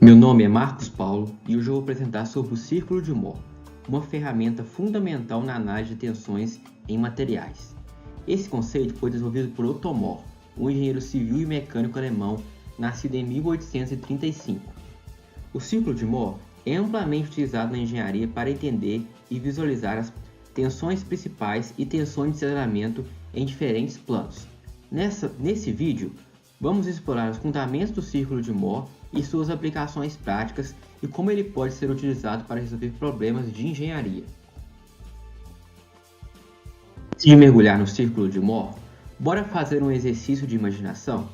Meu nome é Marcos Paulo e hoje eu vou apresentar sobre o círculo de Mohr, uma ferramenta fundamental na análise de tensões em materiais. Esse conceito foi desenvolvido por Otto Mohr, um engenheiro civil e mecânico alemão nascido em 1835. O círculo de Mohr é amplamente utilizado na engenharia para entender e visualizar as tensões principais e tensões de deslizamento em diferentes planos. Nesse vídeo, vamos explorar os fundamentos do círculo de Mohr e suas aplicações práticas e como ele pode ser utilizado para resolver problemas de engenharia. Antes de mergulhar no círculo de Mohr, bora fazer um exercício de imaginação?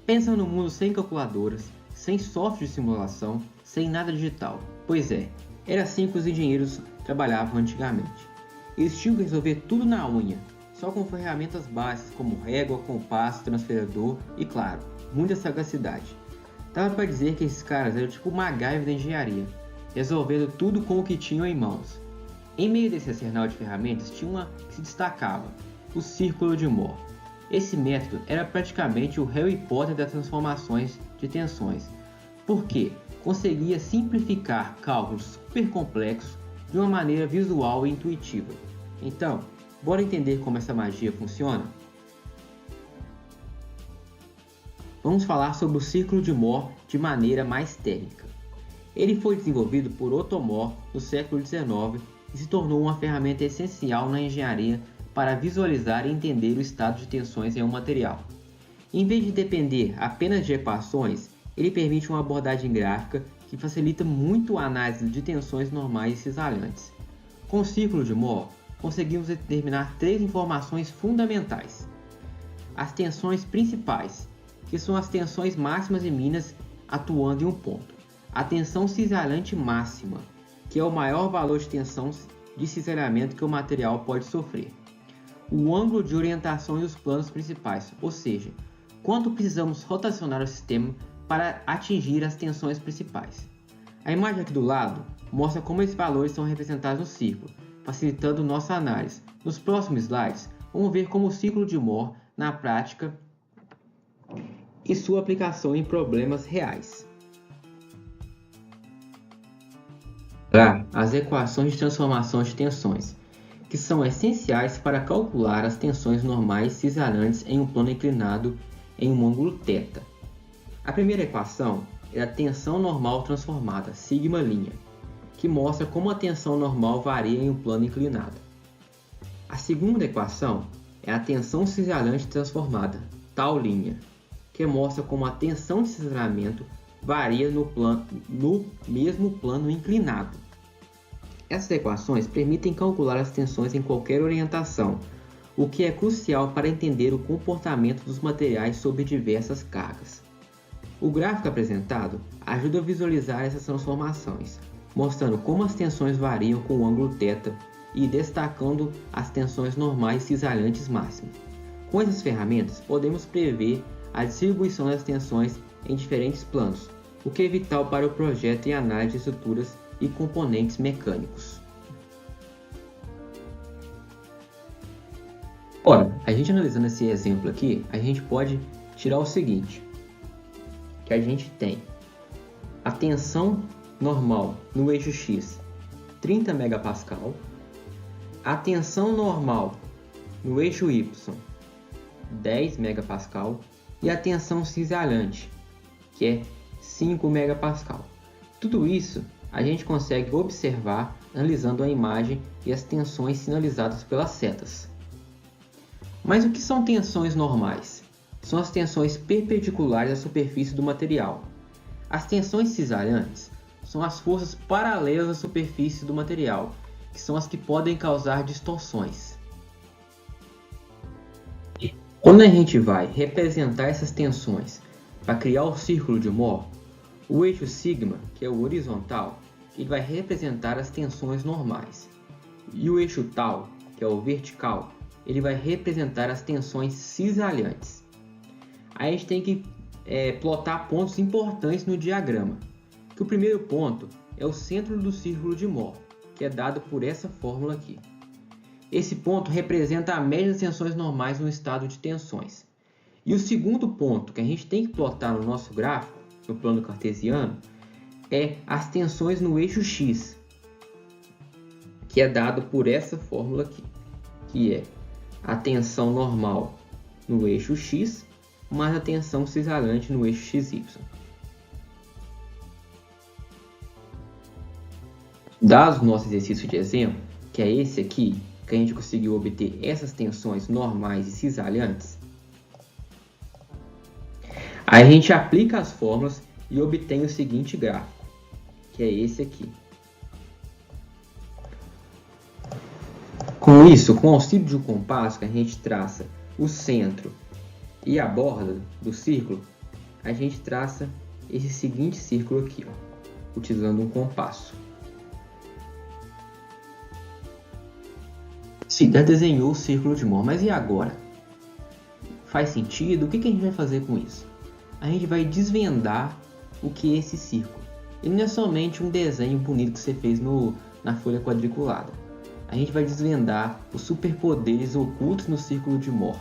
Pensa no mundo sem calculadoras, sem software de simulação, sem nada digital. Pois é, era assim que os engenheiros trabalhavam antigamente. Eles tinham que resolver tudo na unha, só com ferramentas básicas como régua, compasso, transferidor e, claro, muita sagacidade. Dava para dizer que esses caras eram tipo o MacGyver da engenharia, resolvendo tudo com o que tinham em mãos. Em meio desse arsenal de ferramentas tinha uma que se destacava, o círculo de Mohr. Esse método era praticamente o Harry Potter das transformações de tensões, porque conseguia simplificar cálculos super complexos de uma maneira visual e intuitiva. Então, bora entender como essa magia funciona? Vamos falar sobre o círculo de Mohr de maneira mais técnica. Ele foi desenvolvido por Otto Mohr no século XIX e se tornou uma ferramenta essencial na engenharia para visualizar e entender o estado de tensões em um material. Em vez de depender apenas de equações, ele permite uma abordagem gráfica que facilita muito a análise de tensões normais e cisalhantes. Com o círculo de Mohr, conseguimos determinar três informações fundamentais: as tensões principais, que são as tensões máximas e mínimas atuando em um ponto; a tensão cisalhante máxima, que é o maior valor de tensão de cisalhamento que o material pode sofrer; o ângulo de orientação e os planos principais, ou seja, quanto precisamos rotacionar o sistema para atingir as tensões principais. A imagem aqui do lado mostra como esses valores são representados no círculo, facilitando nossa análise. Nos próximos slides, vamos ver como o círculo de Mohr na prática e sua aplicação em problemas reais. As equações de transformação de tensões, que são essenciais para calcular as tensões normais cisalhantes em um plano inclinado em um ângulo θ. A primeira equação é a tensão normal transformada, sigma', que mostra como a tensão normal varia em um plano inclinado. A segunda equação é a tensão cisalhante transformada, τ', que mostra como a tensão de cisalhamento varia no mesmo plano inclinado. Essas equações permitem calcular as tensões em qualquer orientação, o que é crucial para entender o comportamento dos materiais sob diversas cargas. O gráfico apresentado ajuda a visualizar essas transformações, mostrando como as tensões variam com o ângulo θ e destacando as tensões normais cisalhantes máximas. Com essas ferramentas, podemos prever a distribuição das tensões em diferentes planos, o que é vital para o projeto e análise de estruturas e componentes mecânicos. Ora, a gente analisando esse exemplo aqui, a gente pode tirar o seguinte, que a gente tem a tensão normal no eixo X, 30 MPa, a tensão normal no eixo Y, 10 MPa, e a tensão cisalhante, que é 5 MPa. Tudo isso a gente consegue observar analisando a imagem e as tensões sinalizadas pelas setas. Mas o que são tensões normais? São as tensões perpendiculares à superfície do material. As tensões cisalhantes são as forças paralelas à superfície do material, que são as que podem causar distorções. Quando a gente vai representar essas tensões para criar o círculo de Mohr, o eixo sigma, que é o horizontal, ele vai representar as tensões normais, e o eixo tau, que é o vertical, ele vai representar as tensões cisalhantes. Aí a gente tem que plotar pontos importantes no diagrama, que o primeiro ponto é o centro do círculo de Mohr, que é dado por essa fórmula aqui. Esse ponto representa a média das tensões normais no estado de tensões. E o segundo ponto que a gente tem que plotar no nosso gráfico, no plano cartesiano, é as tensões no eixo X, que é dado por essa fórmula aqui, que é a tensão normal no eixo X mais a tensão cisalhante no eixo XY. Dado o nosso exercício de exemplo, que é esse aqui, que a gente conseguiu obter essas tensões normais e cisalhantes, aí a gente aplica as fórmulas e obtém o seguinte gráfico, que é esse aqui. Com isso, com o auxílio de um compasso, que a gente traça o centro e a borda do círculo, a gente traça esse seguinte círculo aqui, ó, utilizando um compasso. Sim, já desenhou o círculo de Mohr, mas e agora? Faz sentido? O que a gente vai fazer com isso? A gente vai desvendar o que é esse círculo. Ele não é somente um desenho bonito que você fez na folha quadriculada. A gente vai desvendar os superpoderes ocultos no círculo de Mohr.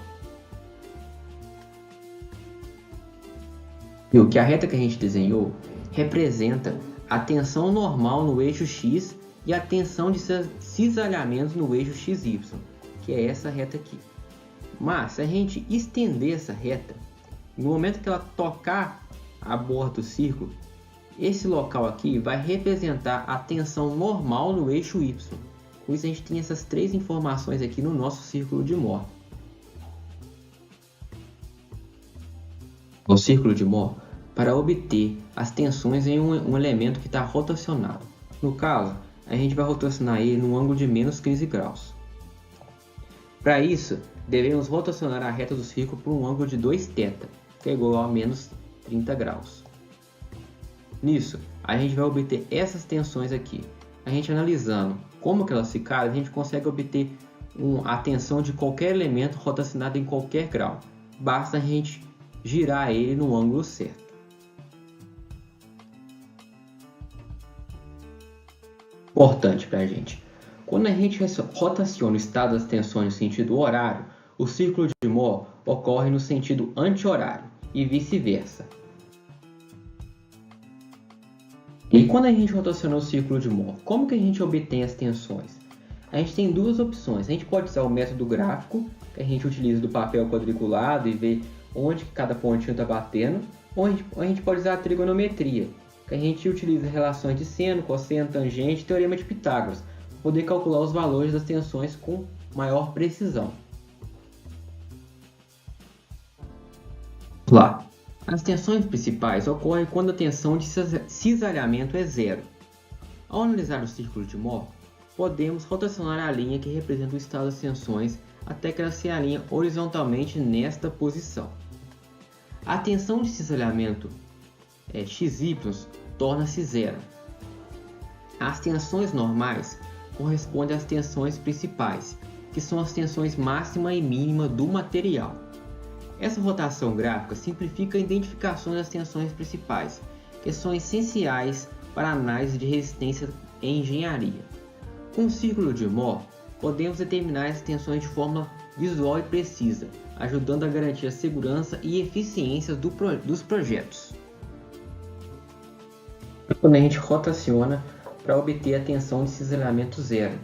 Viu que a reta que a gente desenhou representa a tensão normal no eixo X e a tensão de cisalhamento no eixo XY, que é essa reta aqui. Mas se a gente estender essa reta, no momento que ela tocar a borda do círculo, esse local aqui vai representar a tensão normal no eixo Y. Com isso a gente tem essas três informações aqui no nosso círculo de Mohr. O círculo de Mohr, para obter as tensões em um elemento que está rotacionado. No caso, a gente vai rotacionar ele num ângulo de menos 15 graus. Para isso, devemos rotacionar a reta do círculo por um ângulo de 2θ, que é igual a menos 30 graus. Nisso, a gente vai obter essas tensões aqui. A gente analisando como que elas ficaram, a gente consegue obter a tensão de qualquer elemento rotacionado em qualquer grau. Basta a gente girar ele no ângulo certo. Importante para a gente. Quando a gente rotaciona o estado das tensões no sentido horário, o círculo de Mohr ocorre no sentido anti-horário e vice-versa. E quando a gente rotaciona o círculo de Mohr, como que a gente obtém as tensões? A gente tem duas opções. A gente pode usar o método gráfico, que a gente utiliza do papel quadriculado e ver onde cada pontinho está batendo, ou a gente pode usar a trigonometria, que a gente utiliza relações de seno, cosseno, tangente e teorema de Pitágoras, para poder calcular os valores das tensões com maior precisão. Lá. As tensões principais ocorrem quando a tensão de cisalhamento é zero. Ao analisar o círculo de Mohr, podemos rotacionar a linha que representa o estado das tensões até que ela se alinhe horizontalmente nesta posição. A tensão de cisalhamento XY torna-se zero. As tensões normais correspondem às tensões principais, que são as tensões máxima e mínima do material. Essa rotação gráfica simplifica a identificação das tensões principais, que são essenciais para a análise de resistência em engenharia. Com o círculo de Mohr, podemos determinar as tensões de forma visual e precisa, ajudando a garantir a segurança e eficiência dos projetos. Quando a gente rotaciona para obter a tensão de cisalhamento zero,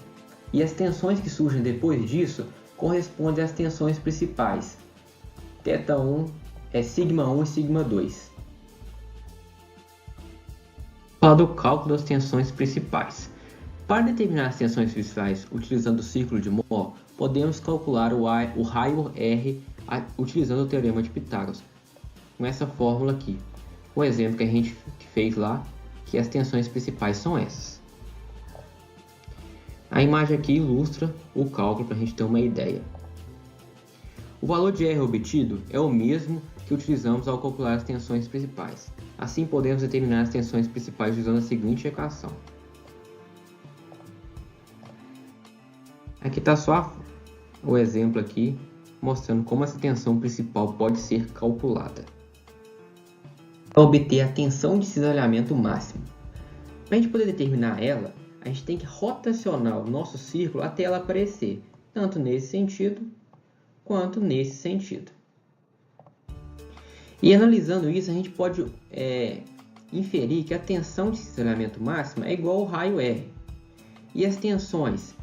e as tensões que surgem depois disso correspondem às tensões principais, θ1 é σ1 e σ2. Falar do cálculo das tensões principais. Para determinar as tensões principais utilizando o círculo de Mohr, podemos calcular o raio R utilizando o teorema de Pitágoras, com essa fórmula aqui. O exemplo que a gente fez lá, que as tensões principais são essas. A imagem aqui ilustra o cálculo para a gente ter uma ideia. O valor de R obtido é o mesmo que utilizamos ao calcular as tensões principais. Assim, podemos determinar as tensões principais usando a seguinte equação. Aqui está só o exemplo aqui, mostrando como essa tensão principal pode ser calculada. Para obter a tensão de cisalhamento máximo. Para a gente poder determinar ela, a gente tem que rotacionar o nosso círculo até ela aparecer, tanto nesse sentido quanto nesse sentido. E analisando isso, a gente pode inferir que a tensão de cisalhamento máxima é igual ao raio R. E as tensões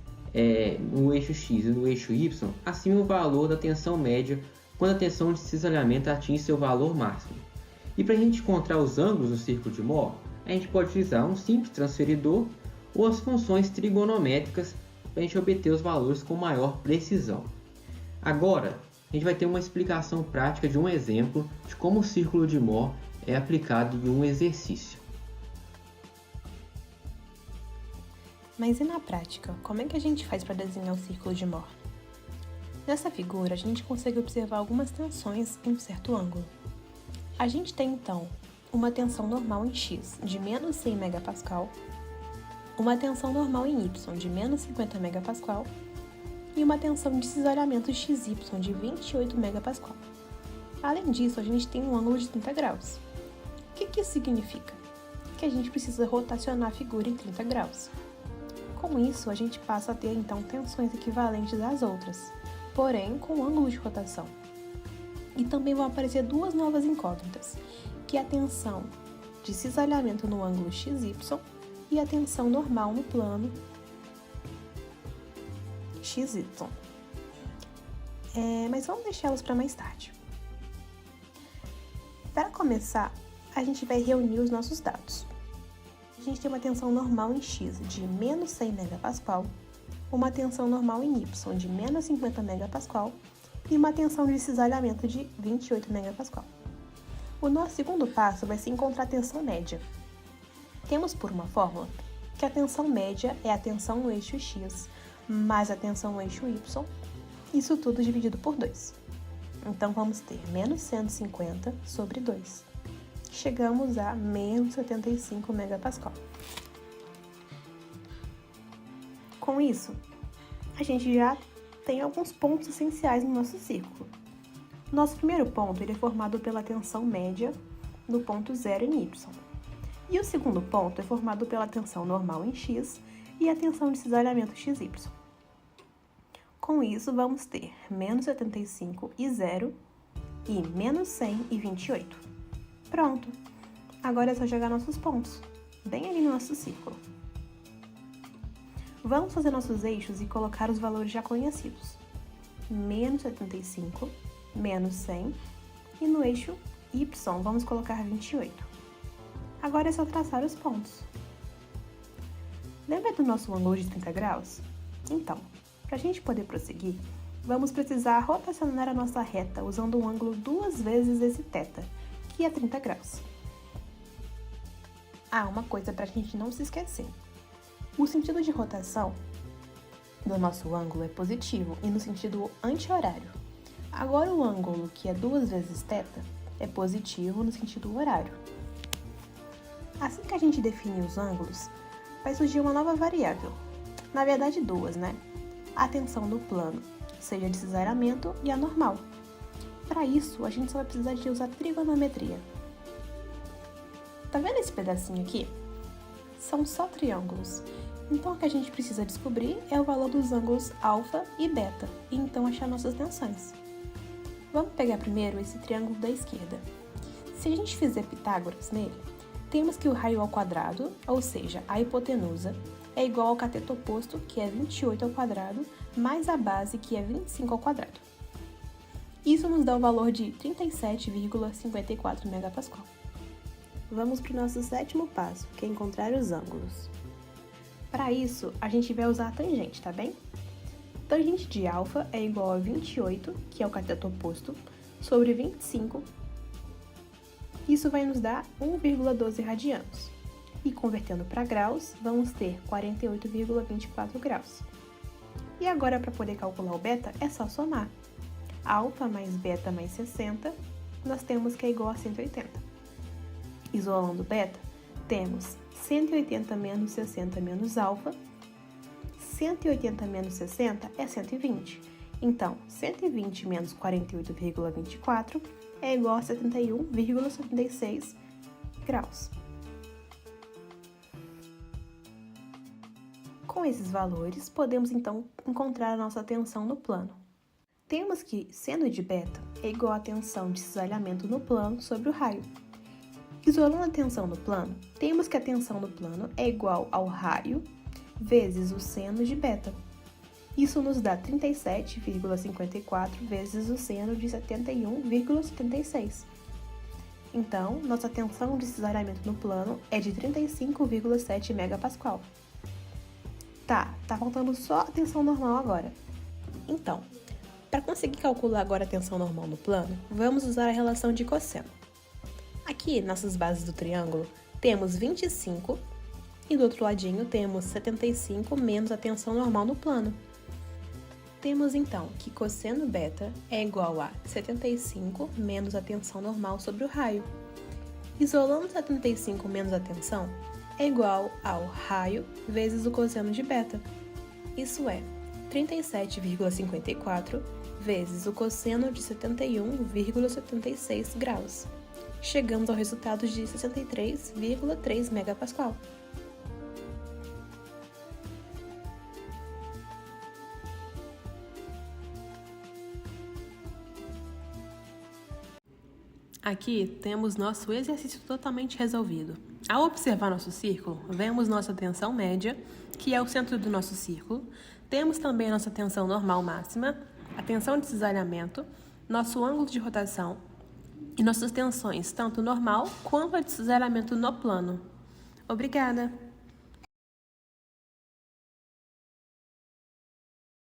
no eixo X e no eixo Y assumem o valor da tensão média quando a tensão de cisalhamento atinge seu valor máximo. E para a gente encontrar os ângulos do círculo de Mohr, a gente pode utilizar um simples transferidor ou as funções trigonométricas para a gente obter os valores com maior precisão. Agora, a gente vai ter uma explicação prática de um exemplo de como o círculo de Mohr é aplicado em um exercício. Mas e na prática, como é que a gente faz para desenhar o círculo de Mohr? Nessa figura, a gente consegue observar algumas tensões em um certo ângulo. A gente tem, então, uma tensão normal em X de menos 100 MPa, uma tensão normal em Y de menos 50 MPa e uma tensão de cisalhamento XY de 28 MPa. Além disso, a gente tem um ângulo de 30 graus. O que isso significa? Que a gente precisa rotacionar a figura em 30 graus. Com isso, a gente passa a ter, então, tensões equivalentes às outras, porém com ângulo de rotação. E também vão aparecer duas novas incógnitas, que é a tensão de cisalhamento no ângulo XY e a tensão normal no plano XY. Mas vamos deixá-los para mais tarde. Para começar, a gente vai reunir os nossos dados. A gente tem uma tensão normal em X de menos 100 MPa, uma tensão normal em Y de menos 50 MPa e uma tensão de cisalhamento de 28 MPa. O nosso segundo passo vai ser encontrar a tensão média. Temos por uma fórmula que a tensão média é a tensão no eixo X mais a tensão no eixo Y, isso tudo dividido por 2. Então vamos ter menos 150 sobre 2. Chegamos a menos 75 MPa. Com isso, a gente já tem alguns pontos essenciais no nosso círculo. Nosso primeiro ponto ele é formado pela tensão média no ponto 0 em Y. E o segundo ponto é formado pela tensão normal em X e a tensão de cisalhamento XY. Com isso, vamos ter menos 75 e 0 e menos 100 e 28. Pronto! Agora é só jogar nossos pontos, bem ali no nosso círculo. Vamos fazer nossos eixos e colocar os valores já conhecidos. Menos 75, menos 100 e no eixo Y vamos colocar 28. Agora é só traçar os pontos. Lembra do nosso ângulo de 30 graus? Então, para a gente poder prosseguir, vamos precisar rotacionar a nossa reta usando um ângulo 2 vezes esse θ, que é 30 graus. Uma coisa para a gente não se esquecer. O sentido de rotação do nosso ângulo é positivo e no sentido anti-horário. Agora o ângulo, que é 2 vezes θ, é positivo no sentido horário. Assim que a gente define os ângulos, vai surgir uma nova variável. Na verdade, duas, né? A tensão do plano, seja de cisalhamento e a normal. Para isso, a gente só vai precisar de usar trigonometria. Tá vendo esse pedacinho aqui? São só triângulos. Então, o que a gente precisa descobrir é o valor dos ângulos alfa e beta, e então achar nossas tensões. Vamos pegar primeiro esse triângulo da esquerda. Se a gente fizer Pitágoras nele, temos que o raio ao quadrado, ou seja, a hipotenusa, é igual ao cateto oposto, que é 28 ao quadrado, mais a base, que é 25 ao quadrado. Isso nos dá o valor de 37,54 MPa. Vamos para o nosso sétimo passo, que é encontrar os ângulos. Para isso, a gente vai usar a tangente, tá bem? Tangente de alfa é igual a 28, que é o cateto oposto, sobre 25. Isso vai nos dar 1,12 radianos. E convertendo para graus, vamos ter 48,24 graus. E agora, para poder calcular o beta, é só somar. Alfa mais beta mais 60, nós temos que é igual a 180. Isolando beta, temos 180 menos 60 menos alfa. 180 menos 60 é 120. Então, 120 menos 48,24 é igual a 71,76 graus. Com esses valores, podemos então encontrar a nossa tensão no plano. Temos que, seno de beta é igual à tensão de cisalhamento no plano sobre o raio. Isolando a tensão no plano, temos que a tensão no plano é igual ao raio vezes o seno de beta. Isso nos dá 37,54 vezes o seno de 71,76. Então, nossa tensão de cisalhamento no plano é de 35,7 megapascal. Tá faltando só a tensão normal agora. Então, para conseguir calcular agora a tensão normal no plano, vamos usar a relação de cosseno. Aqui, nossas bases do triângulo, temos 25 e do outro ladinho temos 75 menos a tensão normal no plano. Temos então que cosseno beta é igual a 75 menos a tensão normal sobre o raio. Isolando 75 menos a tensão é igual ao raio vezes o cosseno de beta. Isso é 37,54 vezes o cosseno de 71,76 graus. Chegamos ao resultado de 63,3 megapascal. Aqui temos nosso exercício totalmente resolvido. Ao observar nosso círculo, vemos nossa tensão média, que é o centro do nosso círculo. Temos também nossa tensão normal máxima, a tensão de cisalhamento, nosso ângulo de rotação e nossas tensões, tanto normal quanto a de cisalhamento no plano. Obrigada!